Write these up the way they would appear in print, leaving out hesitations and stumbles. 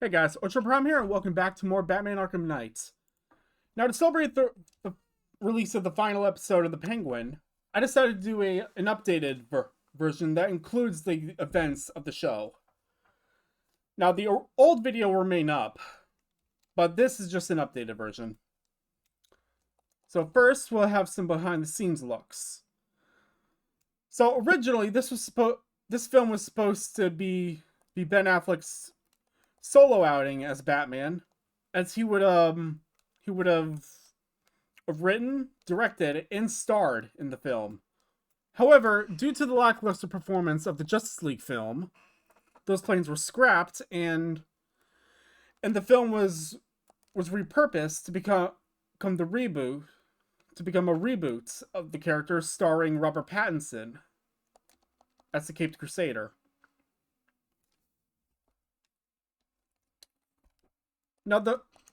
Hey guys, Ultra Prime here, and welcome back to more Batman Arkham Knight. Now, to celebrate the release of the final episode of The Penguin, I decided to do an updated version that includes the events of the show. Now, the old video will remain up, but this is just an updated version. So first, we'll have some behind the scenes looks. So originally, this film was supposed to be Ben Affleck's solo outing as Batman, as he would have written, directed, and starred in the film. However, due to the lackluster performance of the Justice League film, those plans were scrapped, and the film was repurposed to become the reboot to become a reboot of the character starring Robert Pattinson as the Caped Crusader. Now,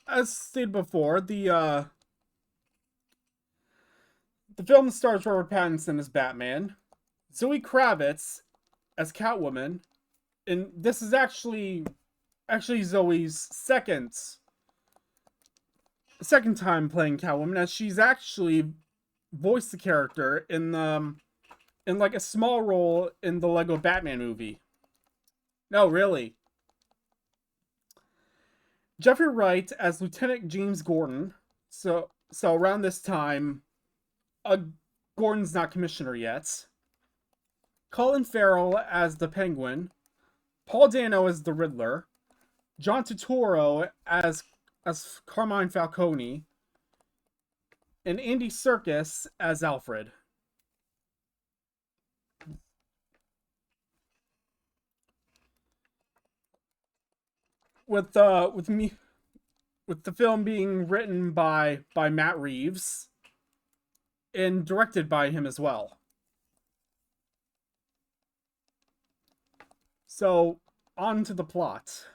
as stated before, the film stars Robert Pattinson as Batman, Zoe Kravitz as Catwoman, and this is actually Zoe's second time playing Catwoman, as she's actually voiced the character in like a small role in the Lego Batman movie. No, really. Jeffrey Wright as Lieutenant James Gordon. So around this time, uh, Gordon's not commissioner yet. Colin Farrell as the Penguin. Paul Dano as the Riddler. John Turturro as Carmine Falcone. And Andy Serkis as Alfred. With the film being written by Matt Reeves and directed by him as well. So, on to the plot.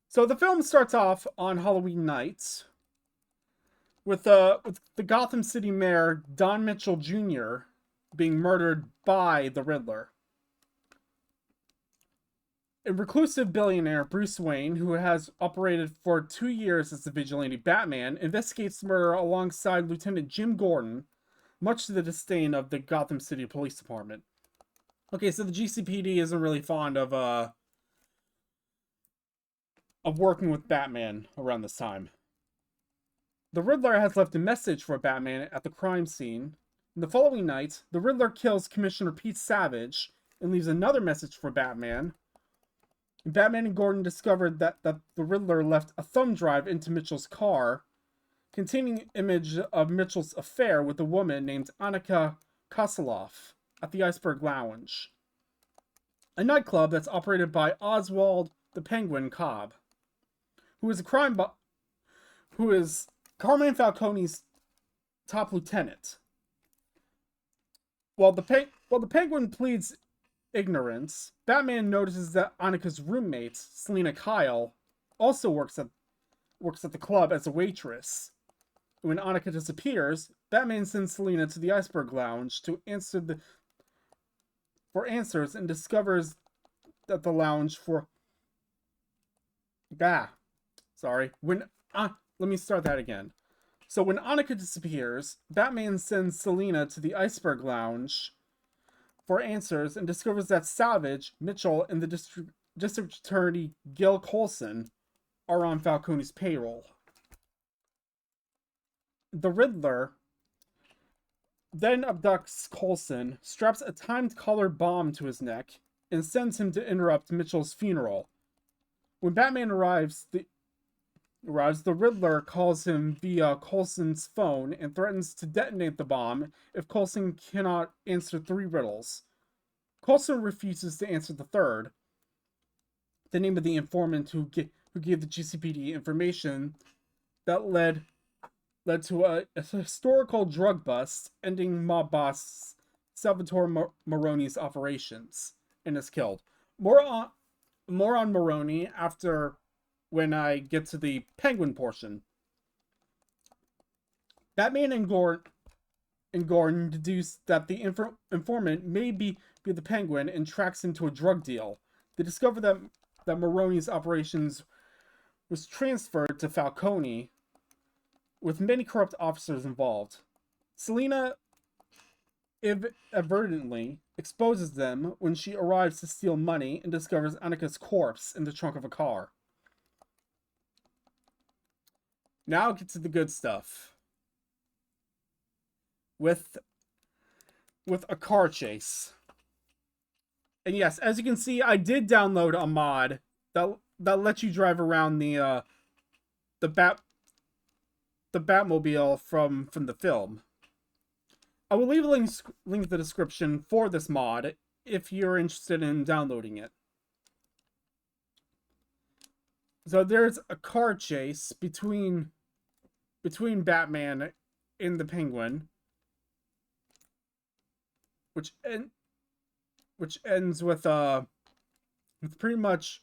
So the film starts off on Halloween night with the Gotham City Mayor Don Mitchell Jr. being murdered by the Riddler. A reclusive billionaire, Bruce Wayne, who has operated for 2 years as the vigilante Batman, investigates the murder alongside Lieutenant Jim Gordon, much to the disdain of the Gotham City Police Department. Okay, so the GCPD isn't really fond of working with Batman around this time. The Riddler has left a message for Batman at the crime scene. And the following night, the Riddler kills Commissioner Pete Savage and leaves another message for Batman. Batman and Gordon discovered that the Riddler left a thumb drive into Mitchell's car, containing an image of Mitchell's affair with a woman named Annika Kosoloff at the Iceberg Lounge, a nightclub that's operated by Oswald the Penguin Cobb, who is Carmine Falcone's top lieutenant. While the Penguin pleads ignorance, Batman notices that Annika's roommate, Selina Kyle, also works at the club as a waitress. When Annika disappears, Batman sends Selina to the Iceberg Lounge to for answers, and discovers that the lounge for when let me start that again. So when Annika disappears, Batman sends Selina to the Iceberg Lounge for answers, and discovers that Savage, Mitchell, and the district attorney Gil Coulson are on Falcone's payroll. The Riddler then abducts Coulson, straps a timed collar bomb to his neck, and sends him to interrupt Mitchell's funeral. When Batman arrives, the Riddler calls him via Coulson's phone and threatens to detonate the bomb if Coulson cannot answer 3 riddles. Coulson refuses to answer the third, the name of the informant who gave the GCPD information that led to a historical drug bust, ending mob boss Salvatore Maroni's operations, and is killed. More on Maroni when I get to the Penguin portion. Batman and Gordon deduce that the informant may be the Penguin, and tracks him to a drug deal. They discover that that Maroni's operations was transferred to Falcone, with many corrupt officers involved. Selina inadvertently exposes them when she arrives to steal money and discovers Annika's corpse in the trunk of a car. Now get to the good stuff. With a car chase. And yes, as you can see, I did download a mod that lets you drive around the Batmobile from the film. I will leave a link in the description for this mod if you're interested in downloading it. So there's a car chase between Batman and the Penguin, which ends with pretty much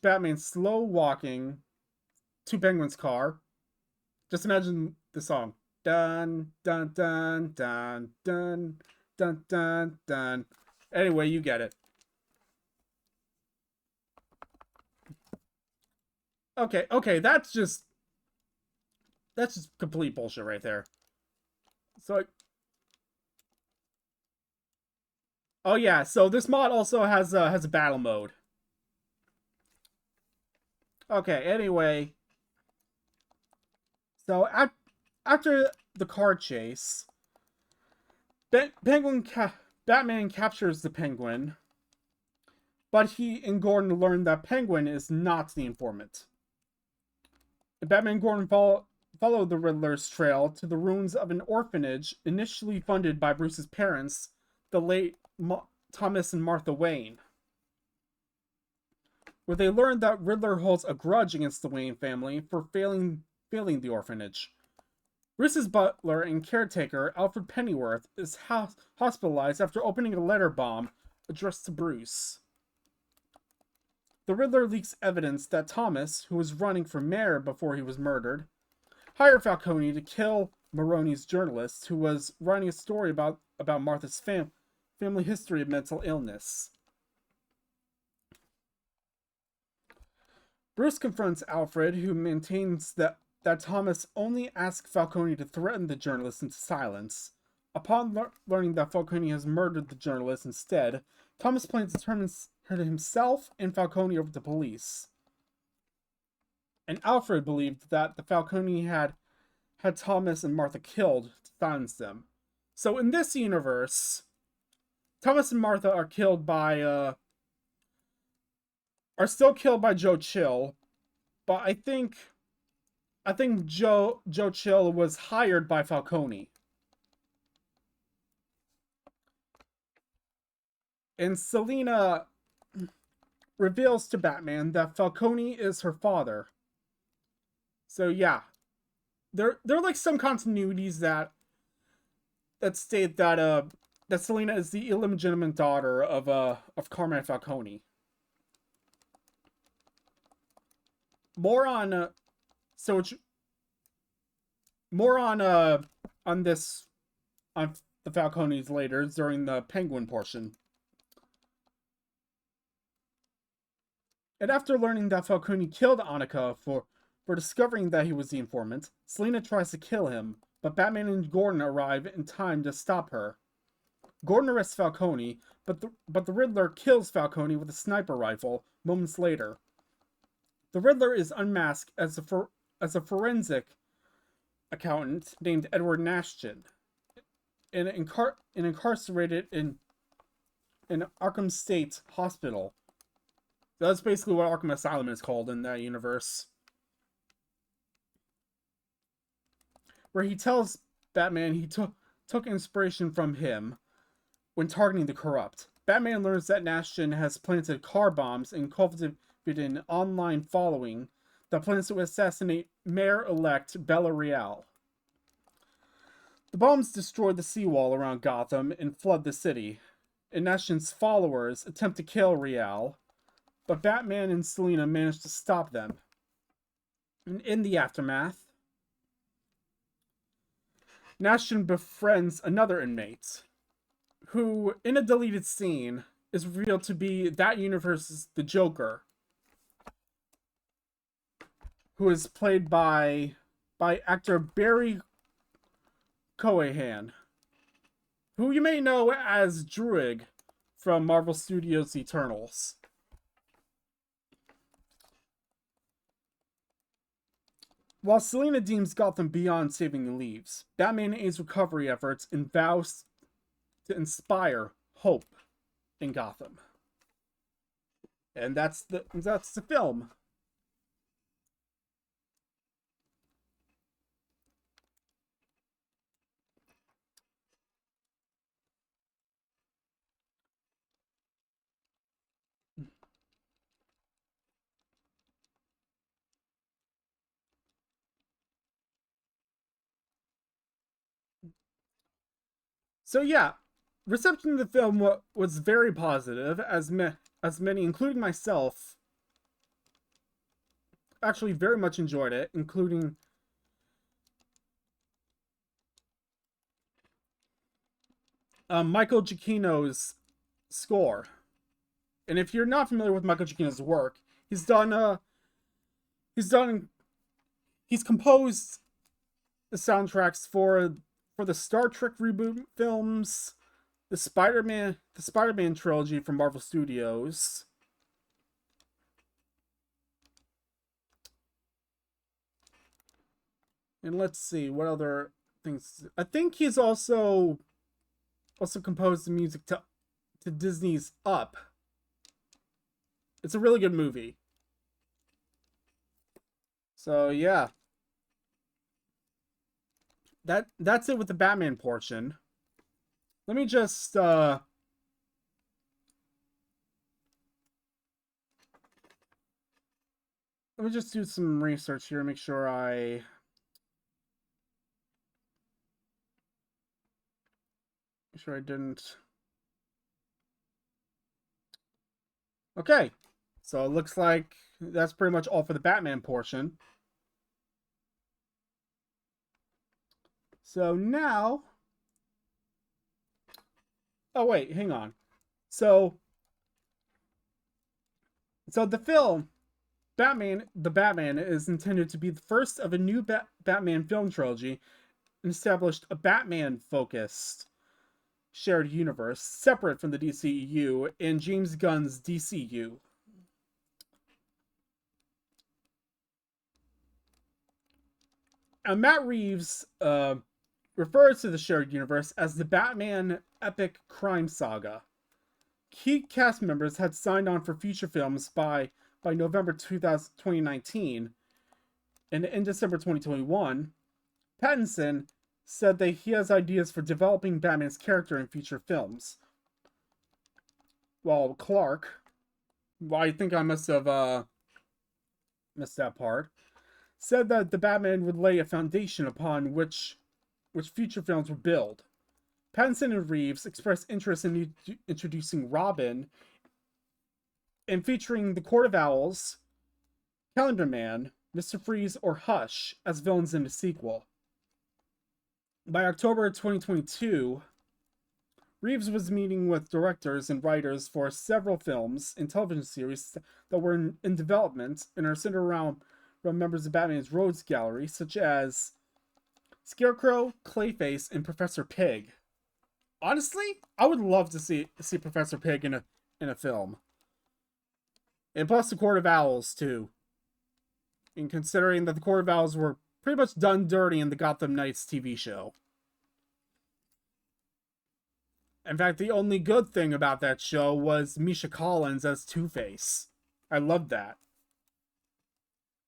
Batman slow walking to Penguin's car. Just imagine the song. Dun dun dun dun dun dun dun dun. Anyway, you get it. Okay, that's just complete bullshit right there. So oh yeah, so this mod also has a battle mode. Okay, anyway. So after the car chase, Batman captures the Penguin, but he and Gordon learn that Penguin is not the informant. Batman and Gordon follow the Riddler's trail to the ruins of an orphanage initially funded by Bruce's parents, the late Thomas and Martha Wayne, where they learn that Riddler holds a grudge against the Wayne family for failing the orphanage. Bruce's butler and caretaker, Alfred Pennyworth, is hospitalized after opening a letter bomb addressed to Bruce. The Riddler leaks evidence that Thomas, who was running for mayor before he was murdered, hired Falcone to kill Maroni's journalist, who was writing a story about Martha's family history of mental illness. Bruce confronts Alfred, who maintains that Thomas only asked Falcone to threaten the journalist into silence. Upon learning that Falcone has murdered the journalist instead, Thomas plans to turn himself and Falcone over to police. And Alfred believed that the Falcone had Thomas and Martha killed to silence them. So in this universe, Thomas and Martha are still killed by Joe Chill, but I think Joe Chill was hired by Falcone. And Selina reveals to Batman that Falcone is her father. So yeah, there are like some continuities that state that Selina is the illegitimate daughter of Carmine Falcone. More on the Falcones later during the Penguin portion. And after learning that Falcone killed Annika for discovering that he was the informant, Selina tries to kill him, but Batman and Gordon arrive in time to stop her. Gordon arrests Falcone, but the Riddler kills Falcone with a sniper rifle moments later. The Riddler is unmasked as a forensic accountant named Edward Nashton, and incarcerated in Arkham State Hospital. That's basically what Arkham Asylum is called in that universe. Where he tells Batman he took inspiration from him when targeting the corrupt. Batman learns that Nashton has planted car bombs and cultivated an online following that plans to assassinate Mayor-elect Bella Real. The bombs destroy the seawall around Gotham and flood the city, and Nashton's followers attempt to kill Real, but Batman and Selina manage to stop them. And in the aftermath, Nashton befriends another inmate, who, in a deleted scene, is revealed to be that universe's the Joker, who is played by actor Barry Cohen, who you may know as Druig from Marvel Studios' Eternals. While Selina deems Gotham beyond saving the leaves, Batman aids recovery efforts and vows to inspire hope in Gotham. And that's the film. So yeah, reception of the film was very positive, as many, including myself, actually very much enjoyed it, including Michael Giacchino's score. And if you're not familiar with Michael Giacchino's work, he's composed the soundtracks for the Star Trek reboot films, the Spider-Man trilogy from Marvel Studios. And let's see what other things. I think he's also composed the music to Disney's Up. It's a really good movie. So yeah. That's it with the Batman portion. Let me just do some research here, make sure I didn't. Okay. So it looks like that's pretty much all for the Batman portion. So now, oh wait, hang on. So the film the Batman is intended to be the first of a new Batman film trilogy and established a Batman-focused shared universe separate from the DCEU and James Gunn's DCU. Matt Reeves refers to the shared universe as the Batman Epic Crime Saga. Key cast members had signed on for future films by November 2019, and in December 2021, Pattinson said that he has ideas for developing Batman's character in future films. While Clark, I think I must have missed that part, said that the Batman would lay a foundation upon which future films would build. Pattinson and Reeves expressed interest in introducing Robin and featuring the Court of Owls, Calendar Man, Mr. Freeze, or Hush as villains in the sequel. By October 2022, Reeves was meeting with directors and writers for several films and television series that were in development and are centered around members of Batman's Rogues Gallery, such as Scarecrow, Clayface, and Professor Pig. Honestly, I would love to see Professor Pig in a film. And plus the Court of Owls, too. And considering that the Court of Owls were pretty much done dirty in the Gotham Knights TV show. In fact, the only good thing about that show was Misha Collins as Two-Face. I loved that.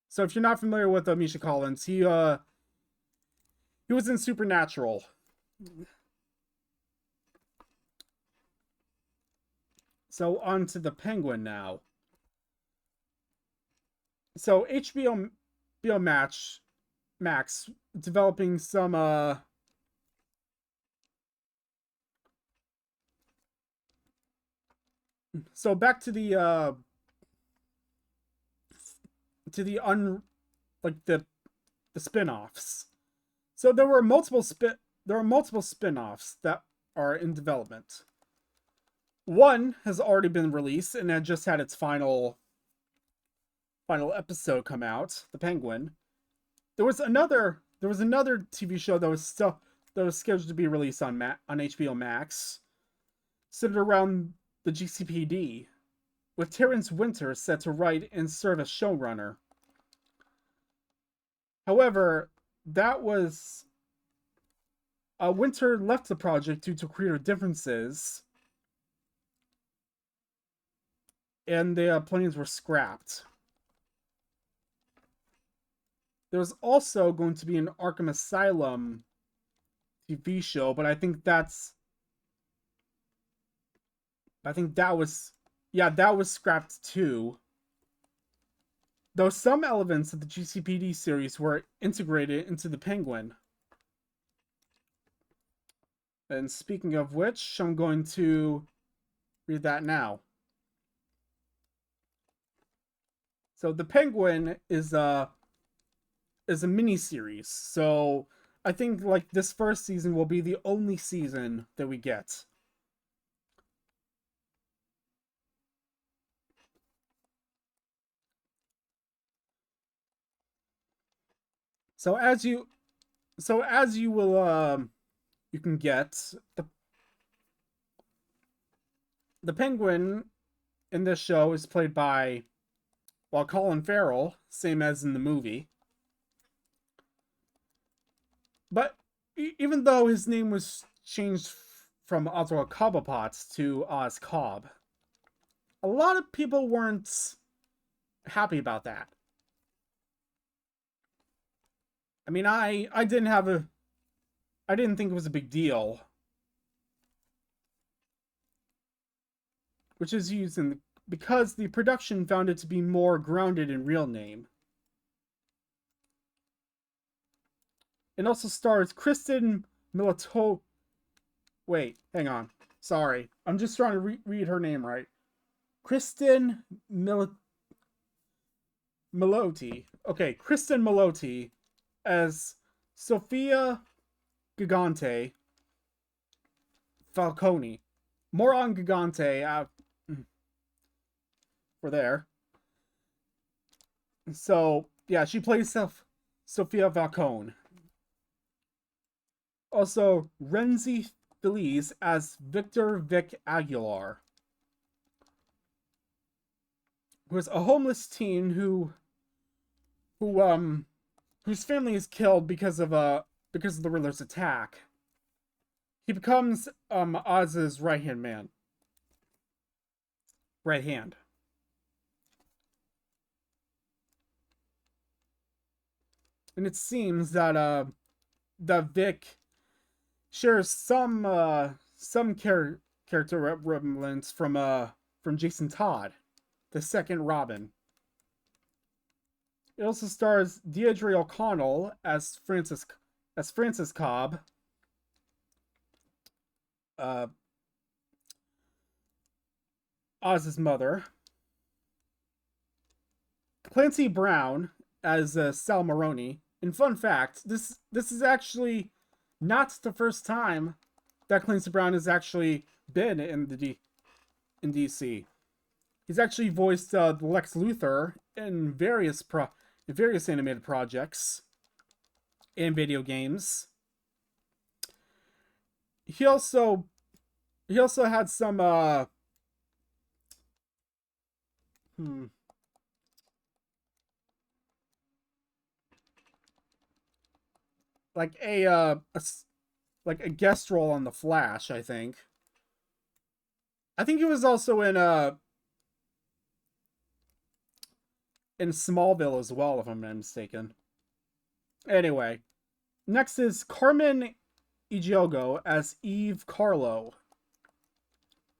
So if you're not familiar with Misha Collins, he was in Supernatural. So on to the Penguin now. So HBO Max developing some so back to the spin-offs. So there were multiple spin-offs that are in development. One has already been released and had just had its final final episode come out, The Penguin, there was another TV show that was scheduled to be released on HBO Max, centered around the GCPD, with Terrence Winter set to write and serve as showrunner. However, that was Winter left the project due to creative differences, and the plans were scrapped. There's also going to be an Arkham Asylum TV show, but I think that was scrapped too. Though some elements of the GCPD series were integrated into the Penguin. And speaking of which, I'm going to read that now. So the Penguin is a mini series. So I think like this first season will be the only season that we get. So as you will you can get the Penguin in this show is played by Colin Farrell, same as in the movie. But even though his name was changed from Oswald Cobblepot to Oz Cobb, a lot of people weren't happy about that. I mean, I didn't think it was a big deal, which is used because the production found it to be more grounded in real name. It also stars Kristen Miloto. Wait, hang on. Sorry, I'm just trying to read her name right. Kristen Milotti. Okay, Kristen Milotti as Sophia Gigante Falcone. More on Gigante for there. So, yeah, she plays Sophia Falcone. Also, Renzi Feliz as Victor Vic Aguilar, who is a homeless teen whose family is killed because of the Riddler's attack. He becomes Oz's right hand. And it seems that Vic shares some character remnants from Jason Todd, the second Robin. It also stars Deirdre O'Connell as Frances Cobb, Oz's mother, Clancy Brown as Sal Maroni. And fun fact, this is actually not the first time that Clancy Brown has actually been in DC. He's actually voiced Lex Luthor in various animated projects and video games. He also had some like a guest role on The Flash, I think. I think he was also in Smallville as well, if I'm not mistaken. Anyway, next is Carmen Igiogo as Eve Carlo,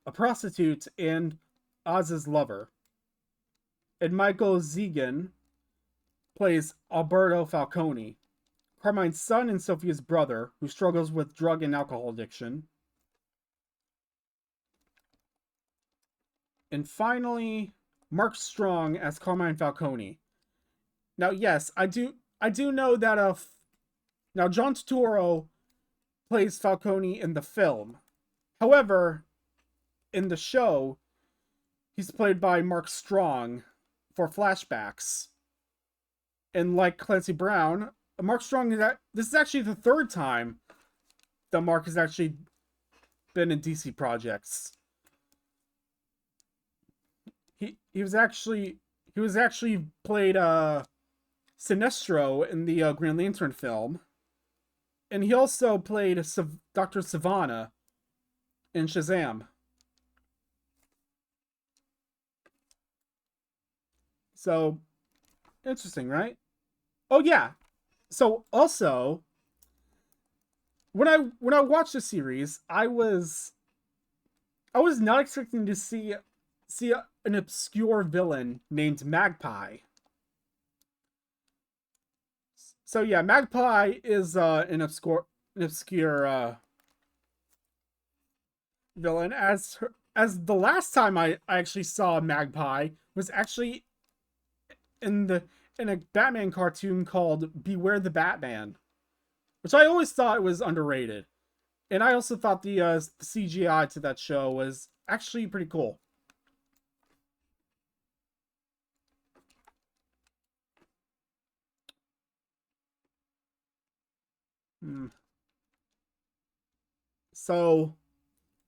a prostitute and Oz's lover. And Michael Zegan plays Alberto Falcone, Carmine's son and Sophia's brother, who struggles with drug and alcohol addiction. And finally, Mark Strong as Carmine Falcone. Now, yes, I do know that now John Turturro plays Falcone in the film. However, in the show, he's played by Mark Strong for flashbacks. And like Clancy Brown, Mark Strong this is actually the third time that Mark has actually been in DC projects. He was actually played Sinestro in the Green Lantern film, and he also played Dr. Sivana in Shazam. So interesting, right? Oh yeah. So also, when I watched the series, I was not expecting to see an obscure villain named Magpie. So yeah, Magpie is an obscure villain. As the last time I actually saw Magpie was actually in the in a Batman cartoon called Beware the Batman, which I always thought was underrated. And I also thought the CGI to that show was actually pretty cool. Hmm. So,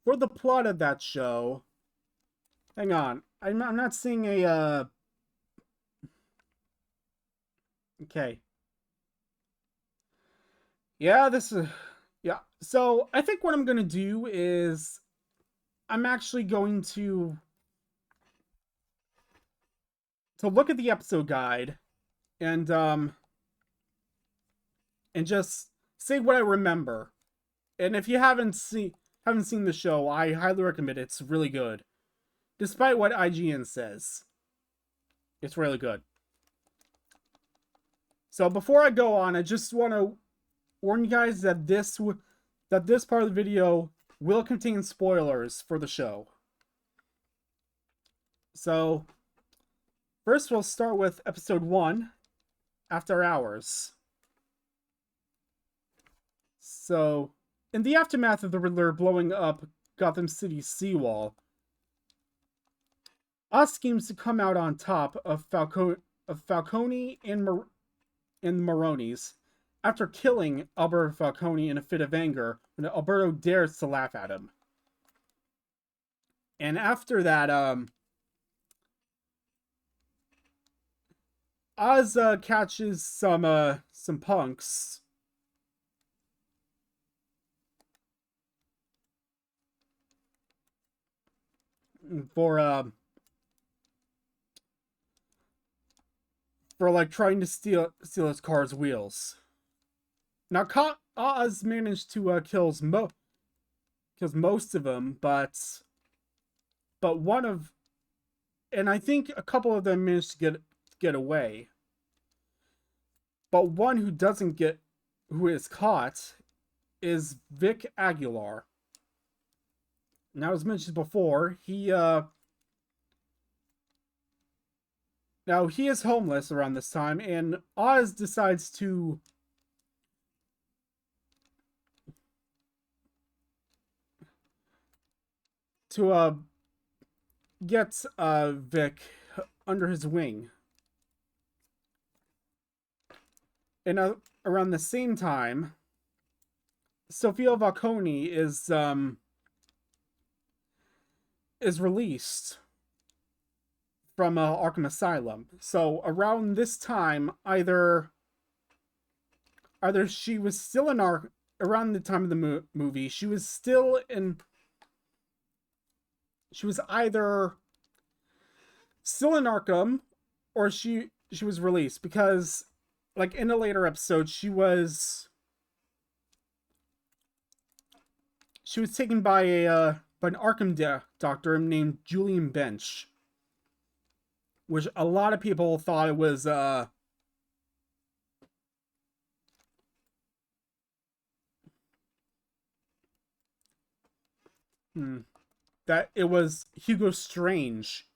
for the plot of that show, hang on, I'm not seeing a okay. Yeah, this is yeah. So I think what I'm gonna do is I'm actually going to look at the episode guide and and just say what I remember. And if you haven't seen the show, I highly recommend it. It's really good. Despite what IGN says. It's really good. So before I go on, I just want to warn you guys that this part of the video will contain spoilers for the show. So first we'll start with episode 1, After Hours. So in the aftermath of the Riddler blowing up Gotham City's seawall, Oz schemes to come out on top of Falcone and the Maronis after killing Alberto Falcone in a fit of anger when Alberto dares to laugh at him. And after that, Oz catches some punks for like trying to steal his car's wheels. Now, Oz managed to kills most of them, but one of, and I think a couple of them managed to get away. But one who is caught, is Vic Aguilar. Now, as mentioned before, now he is homeless around this time, and Oz decides to get Vic under his wing. And around the same time, Sofia Falcone is released from Arkham Asylum. So around this time, either she was still in around the time of the movie, she was still in. She was either still in Arkham, or she was released, because, like, in a later episode, she was taken by an Arkham doctor named Julian Bench, which a lot of people thought it was that it was Hugo Strange.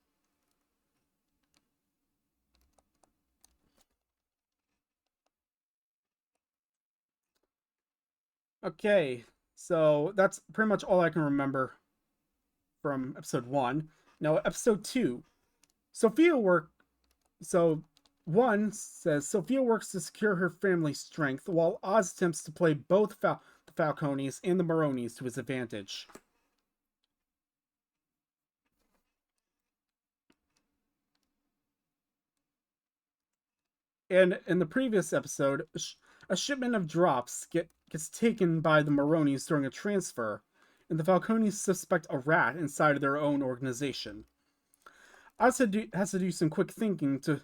Okay, so that's pretty much all I can remember from episode 1. Now, episode 2. Sophia So one says Sophia works to secure her family's strength, while Oz attempts to play both the Falcones and the Maronis to his advantage. And in the previous episode, a shipment of drops gets taken by the Maronis during a transfer, and the Falcones suspect a rat inside of their own organization. Oz has to do some quick thinking to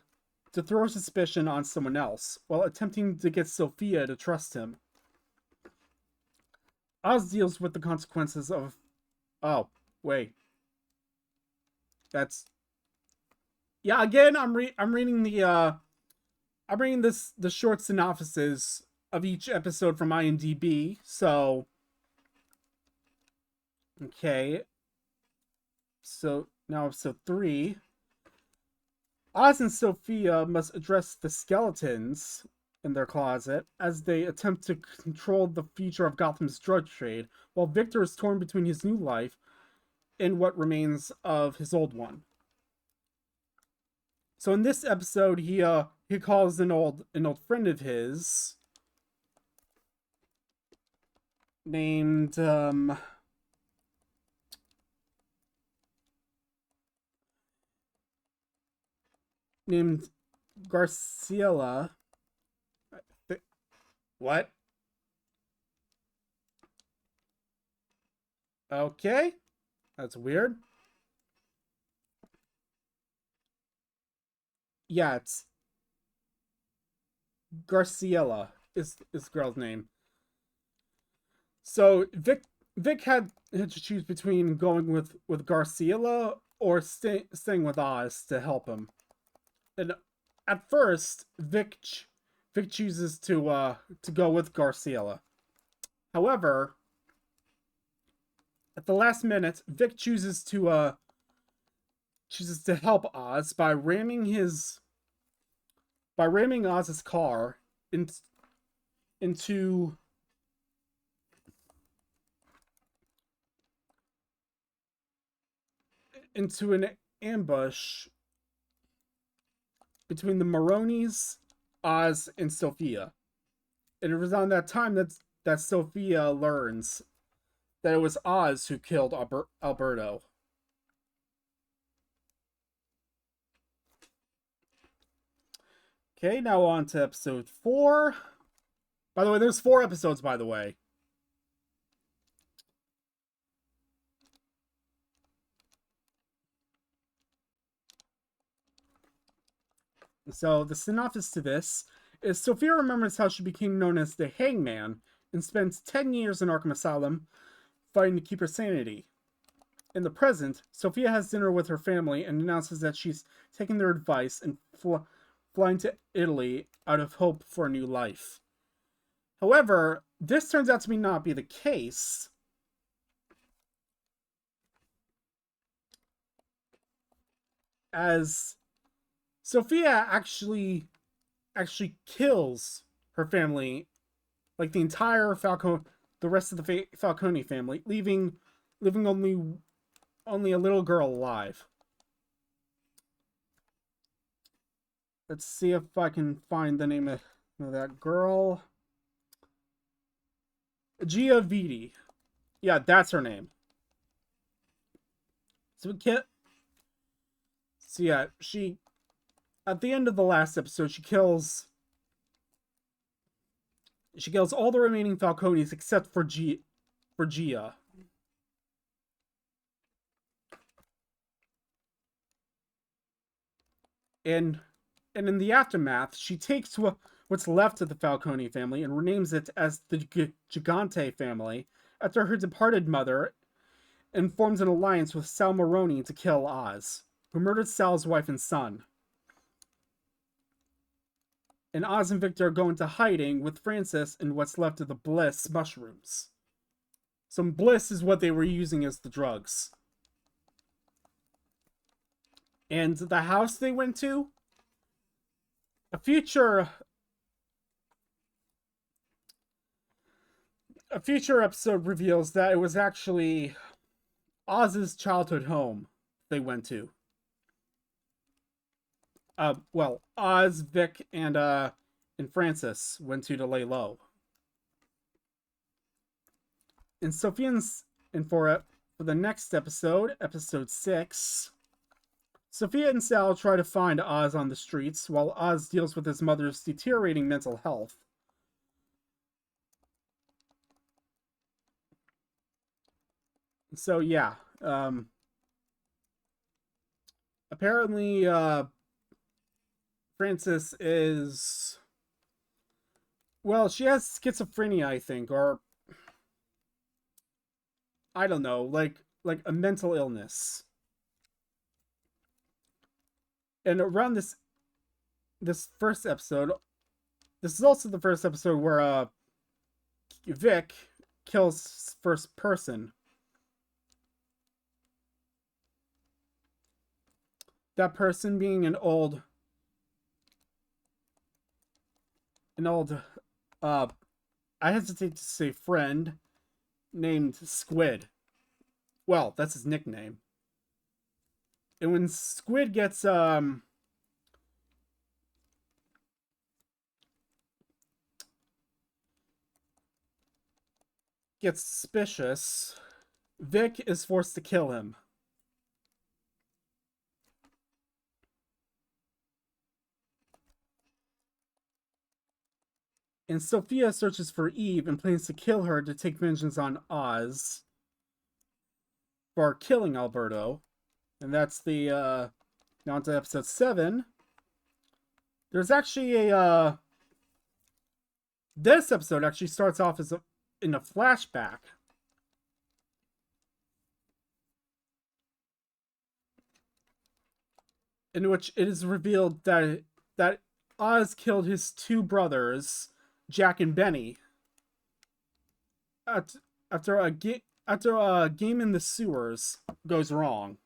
throw suspicion on someone else, while attempting to get Sophia to trust him. Oz deals with the consequences of... Oh, wait. That's... Yeah, again, I'm reading I'm reading the short synopsises of each episode from IMDb, so... Okay. So, now episode 3. Oz and Sophia must address the skeletons in their closet as they attempt to control the future of Gotham's drug trade, while Victor is torn between his new life and what remains of his old one. So in this episode, he calls an old friend of his named Garciela. What? Okay. That's weird. Yeah, it's Garciela is the girl's name. So Vic had to choose between going with Garciela or staying with Oz to help him. And at first, Vic chooses to go with Garciela. However, at the last minute, Vic chooses to help Oz by ramming Oz's car into an ambush between the Maronis, Oz, and Sophia. And it was on that time that Sophia learns that it was Oz who killed Alberto. Okay, now on to episode 4. By the way, there's 4 episodes, by the way. So the synopsis to this is Sophia remembers how she became known as the Hangman and spends 10 years in Arkham Asylum fighting to keep her sanity. In the present, Sophia has dinner with her family and announces that she's taking their advice and flying to Italy out of hope for a new life. However, this turns out to not be the case, as Sophia actually kills her family, like the entire the rest of the Falcone family, leaving only a little girl alive. Let's see if I can find the name of that girl. Gia Viti. Yeah, that's her name. So yeah, she at the end of the last episode, she kills all the remaining Falcones except for Gia. And in the aftermath, she takes what's left of the Falcone family and renames it as the Gigante family after her departed mother, and forms an alliance with Sal Maroni to kill Oz, who murdered Sal's wife and son. And Oz and Victor go into hiding with Francis and what's left of the Bliss mushrooms. Some Bliss is what they were using as the drugs. And the house they went to, a future episode reveals that it was actually Oz's childhood home they went to. well, Oz, Vic, and Francis went to lay low. And Sophia's and for the next episode, episode 6, Sophia and Sal try to find Oz on the streets while Oz deals with his mother's deteriorating mental health. So yeah, apparently Frances is, well, she has schizophrenia, I think, or I don't know, like a mental illness. And around this first episode, this is also the first episode where Vic kills first person. That person being an old uh I hesitate to say friend named Squid. Well, that's his nickname. And when Squid gets suspicious, Vic is forced to kill him. And Sophia searches for Eve and plans to kill her to take vengeance on Oz for killing Alberto. And that's the now to episode 7. There's actually a this episode actually starts off as in a flashback. In which it is revealed that Oz killed his two brothers, Jack and Benny, after a game in the sewers goes wrong.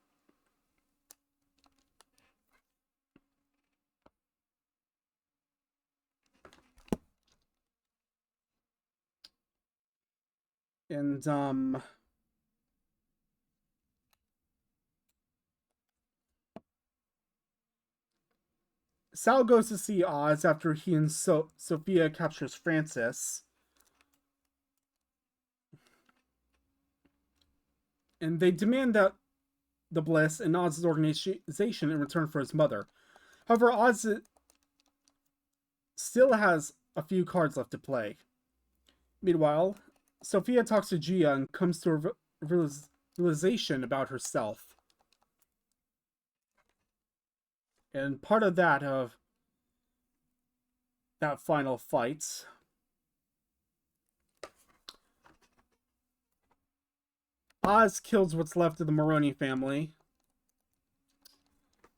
And Sal goes to see Oz after he and Sophia captures Francis. And they demand that the Bliss and Oz's organization in return for his mother. However, Oz still has a few cards left to play. Meanwhile, Sophia talks to Gia and comes to a realization about herself. And part of that final fight, Oz kills what's left of the Maroney family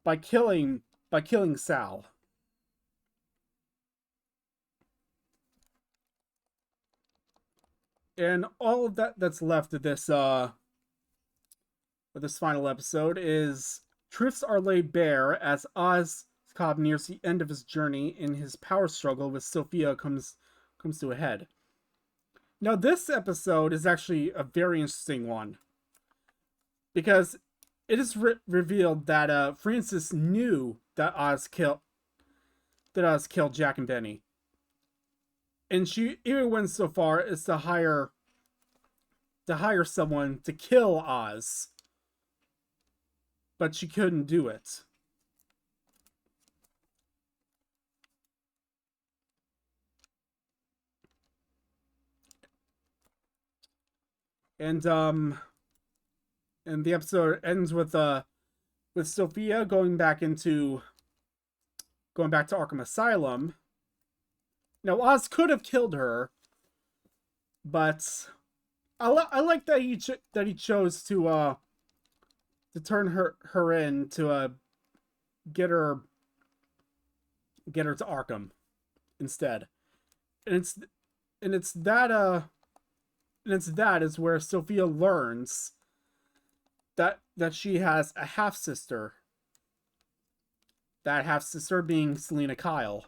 by killing Sal. And all of that's left of this final episode is truths are laid bare as Oz Cobb nears the end of his journey in his power struggle with Sophia comes to a head. Now this episode is actually a very interesting one because it is revealed that Francis knew that Oz killed Jack and Benny. And she even went so far as to hire someone to kill Oz. But she couldn't do it. And the episode ends with Sophia going back to Arkham Asylum. Now Oz could have killed her, but I like that he chose to turn her in to get her to Arkham instead. And it's that is where Sophia learns that she has a half sister. That half sister being Selena Kyle.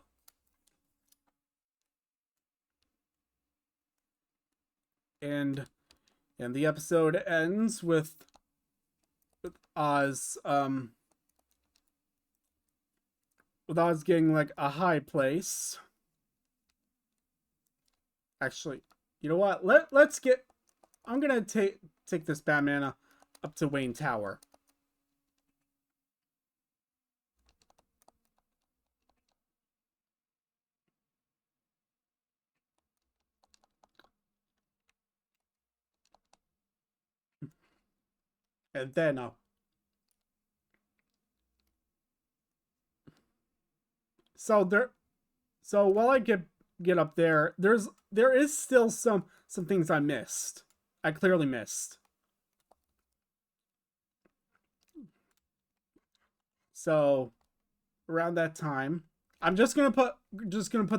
And the episode ends with Oz without us getting like a high place. Actually, you know what? Let's get. I'm gonna take this Batman up to Wayne Tower. And then so there so while I get up there, there is still some things I missed. I clearly missed. So around that time, I'm just gonna put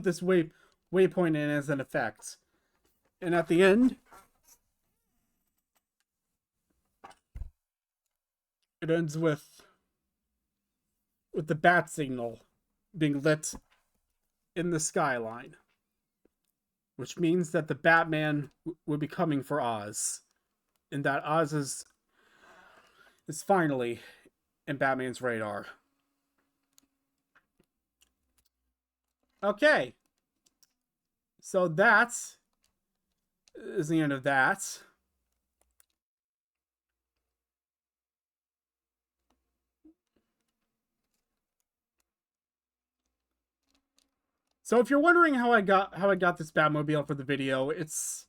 this waypoint in as an effect. And at the end, it ends with the bat signal being lit in the skyline, which means that the Batman will be coming for Oz, and that Oz is finally in Batman's radar. Okay, so that is the end of that. So if you're wondering how I got this Batmobile for the video, it's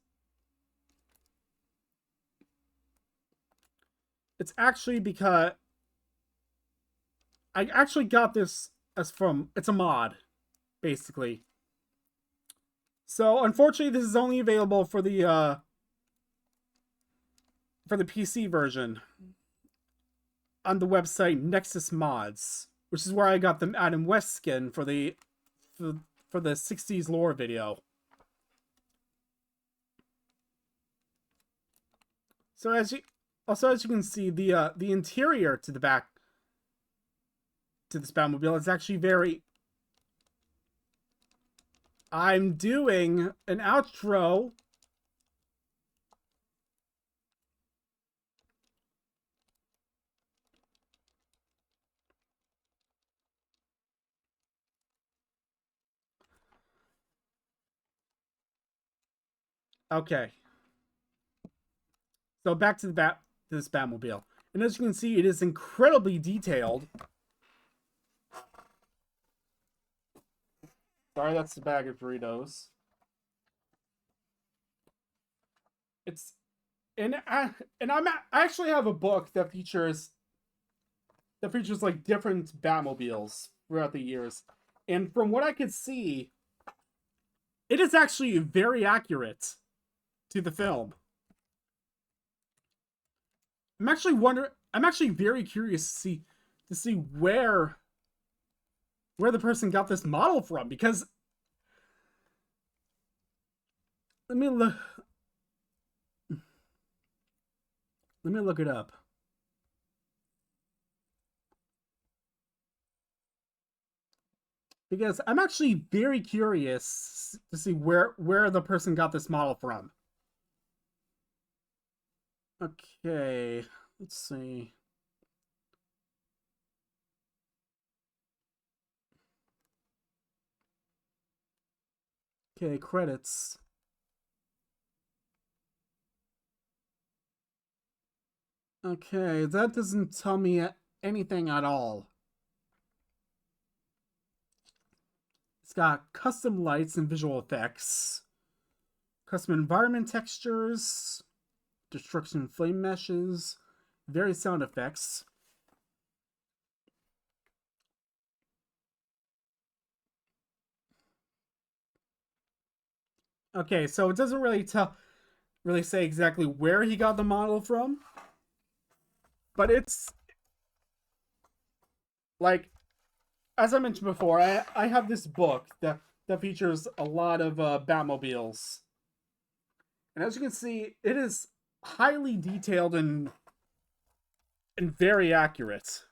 actually because I actually got this as from it's a mod, basically. So unfortunately, this is only available for the PC version on the website Nexus Mods, which is where I got the Adam West skin for for the 60s lore video. So as you can see, the interior to the back to this Batmobile is actually very. I'm doing an outro. Okay. So back to this Batmobile. And as you can see, it is incredibly detailed. Sorry, that's the bag of Doritos. It's I actually have a book that features like different Batmobiles throughout the years. And from what I could see, it is actually very accurate to the film. I'm actually very curious to see where the person got this model from, because let me look it up. Because I'm actually very curious to see where the person got this model from. Okay, let's see. Okay, credits. Okay, that doesn't tell me anything at all. It's got custom lights and visual effects, custom environment textures, destruction flame meshes, various sound effects. Okay, so it doesn't really say exactly where he got the model from, but it's like, as I mentioned before, I have this book that features a lot of Batmobiles, and as you can see, it is highly detailed and very accurate.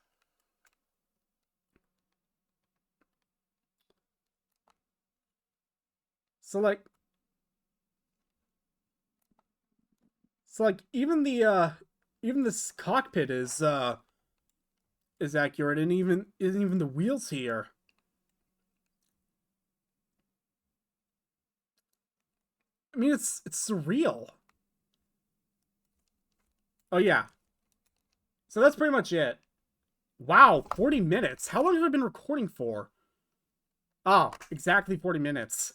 So like even this cockpit is accurate, and even the wheels here mean, it's surreal. Oh yeah. So that's pretty much it. Wow, 40 minutes. How long have I been recording for? Oh, exactly 40 minutes.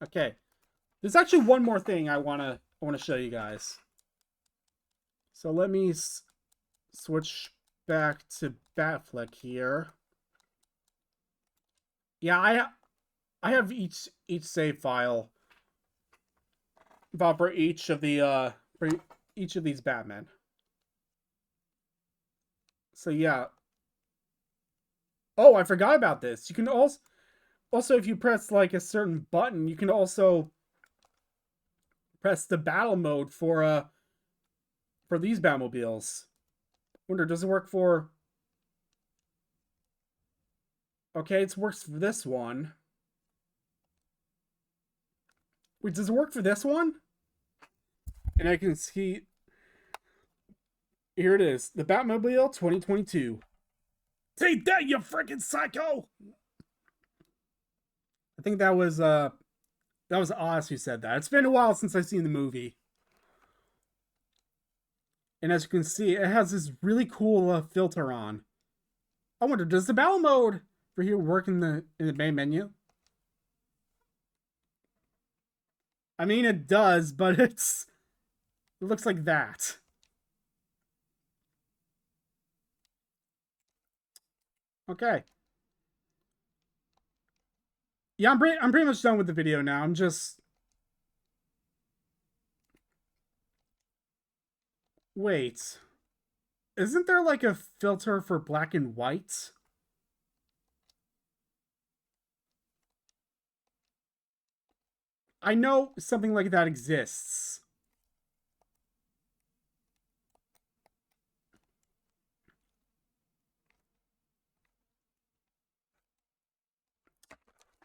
Okay. There's actually one more thing I wanna show you guys. So let me switch back to Batfleck here. Yeah, I have each save file for each of the for each of these Batmen. So yeah. Oh, I forgot about this. You can also if you press like a certain button, you can also press the battle mode for these Batmobiles. Wonder, does it work for... Okay, it works for this one. Wait, does it work for this one? And I can see... Here it is. The Batmobile 2022. Take that, you freaking psycho! I think that was Oz who said that. It's been a while since I've seen the movie. And as you can see, it has this really cool filter on. I wonder, does the battle mode for here work in the main menu? I mean, it does, but it looks like that. Okay. Yeah, I'm pretty much done with the video now. I'm just... Wait. Isn't there like a filter for black and white? I know something like that exists.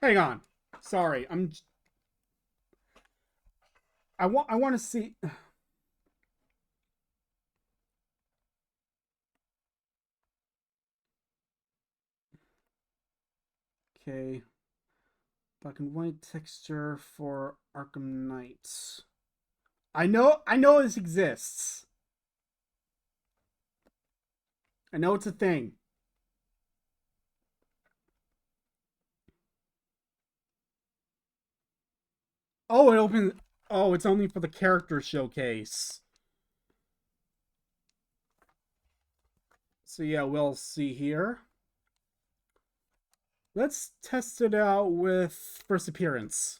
Hang on. Sorry, I want to see... Okay. Black and white texture for Arkham Knight. I know this exists. I know it's a thing. Oh, it opens... Oh, it's only for the character showcase. So yeah, we'll see here. Let's test it out with first appearance.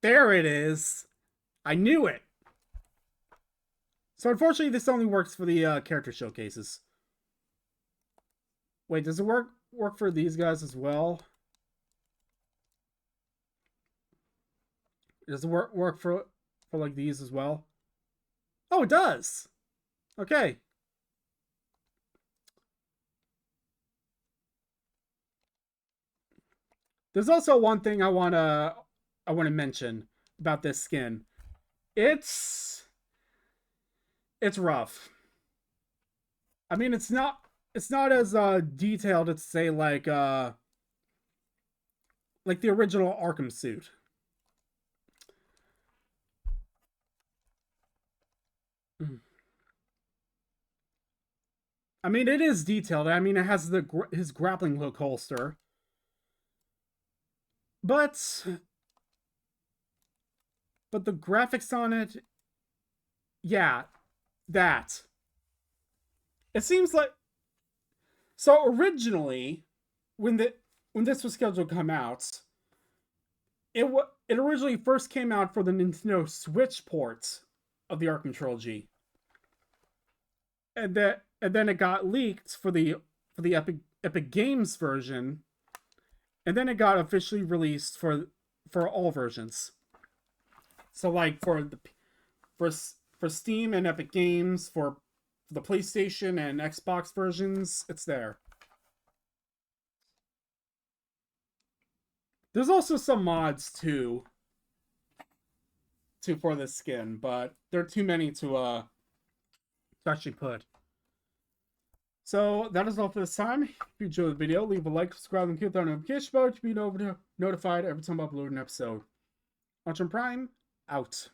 There it is. I knew it. So unfortunately, this only works for the character showcases. Wait, does it work for these guys as well? Does it work for like these as well? Oh, it does. Okay. There's also one thing I wanna mention about this skin. It's rough. I mean, it's not as detailed as say like the original Arkham suit. I mean, it is detailed. I mean, it has his grappling hook holster. But the graphics on it, yeah, that. It seems like... So originally, when this was scheduled to come out, it originally first came out for the Nintendo Switch port of the Arkham trilogy, and then it got leaked for the Epic Games version, and then it got officially released for all versions. So like for Steam and Epic Games, for the PlayStation and Xbox versions, it's there. There's also some mods too for this skin, but there are too many to actually put. So that is all for this time. If you enjoyed the video, leave a like, subscribe, and click the notification bell to be notified every time I upload an episode. Watch on Prime, out.